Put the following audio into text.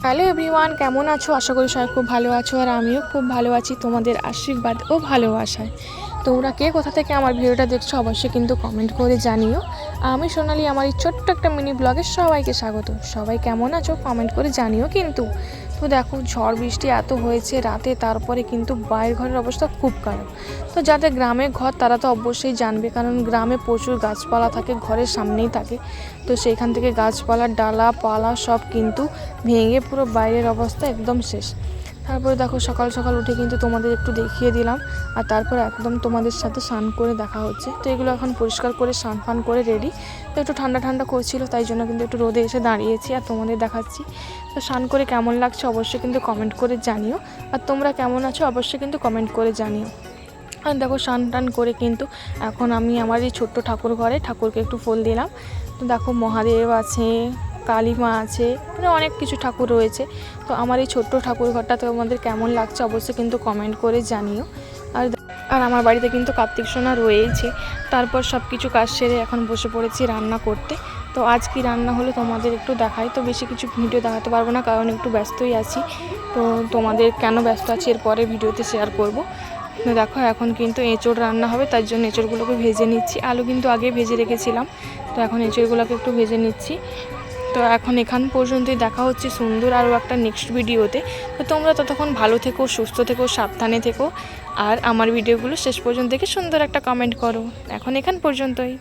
Hello everyone, কেমন আছো? আশা করি সবাই খুব ভালো আছো, আর আমিও খুব ভালো আছি তোমাদের আশীর্বাদ ও ভালোবাসায়। তোমরা কে কোথা থেকে আমার ভিডিওটা দেখছো অবশ্যই কিন্তু কমেন্ট করে জানিও। আমি সোনালি, আমার এই ছোট্ট একটা মিনি ব্লগে সবাইকে স্বাগত। সবাই কেমন আছো কমেন্ট করে জানিও কিন্তু। তো দেখো, ঝড় বৃষ্টি এত হয়েছে রাতে, তারপরে কিন্তু বাইরের ঘরের অবস্থা খুব খারাপ। তো যাদের গ্রামে ঘর তারা তো অবশ্যই জানবে, কারণ গ্রামে প্রচুর গাছপালা থাকে, ঘরের সামনেই থাকে। তো সেইখান থেকে গাছপালার ডালা পালা সব কিন্তু ভেঙে পুরো বাইরের অবস্থা একদম শেষ। তারপরে দেখো, সকাল সকাল উঠে কিন্তু তোমাদের একটু দেখিয়ে দিলাম, আর তারপর একদম তোমাদের সাথে স্নান করে দেখা হচ্ছে। তো এগুলো এখন পরিষ্কার করে স্নান ফান করে রেডি। তো একটু ঠান্ডা ঠান্ডা করছিল, তাই জন্য কিন্তু একটু রোদে এসে দাঁড়িয়েছি আর তোমাদের দেখাচ্ছি। তো স্নান করে কেমন লাগছে অবশ্যই কিন্তু কমেন্ট করে জানিও, আর তোমরা কেমন আছো অবশ্যই কিন্তু কমেন্ট করে জানিও। আর দেখো, স্নান টান করে কিন্তু এখন আমি আমার এই ছোট্ট ঠাকুর ঘরে ঠাকুরকে একটু ফুল দিলাম। তো দেখো, মহাদেব আছে, কালী মা আছে, মানে অনেক কিছু ঠাকুর রয়েছে। তো আমার এই ছোট্ট ঠাকুর ঘরটা তোমাদের কেমন লাগছে অবশ্যই কিন্তু কমেন্ট করে জানিও। আর আমার বাড়িতে কিন্তু কার্তিক সোনা রয়েছে। তারপর সব কিছু কাজ সেরে এখন বসে পড়েছি রান্না করতে। তো আজ কি রান্না হলো তোমাদের একটু দেখাই। তো বেশি কিছু ভিডিও দেখাতে পারবো না, কারণ একটু ব্যস্তই আছি। তো তোমাদের কেন ব্যস্ত আছি এরপরে ভিডিওতে শেয়ার করব। দেখো, এখন কিন্তু এঁচোড় রান্না হবে, তার জন্য এঁচোড়গুলোকে ভেজে নিচ্ছি। আলু কিন্তু আগে ভেজে রেখেছিলাম, তো এখন এঁচোড়গুলোকে একটু ভেজে নিচ্ছি। তো এখন এখান পর্যন্তই, দেখা হচ্ছে সুন্দর আরও একটা নেক্সট ভিডিওতে। তো তোমরা ততক্ষণ ভালো থেকো, সুস্থ থেকো, সাবধানে থেকো, আর আমার ভিডিওগুলো শেষ পর্যন্ত দেখে সুন্দর একটা কমেন্ট করো। এখন এখান পর্যন্তই।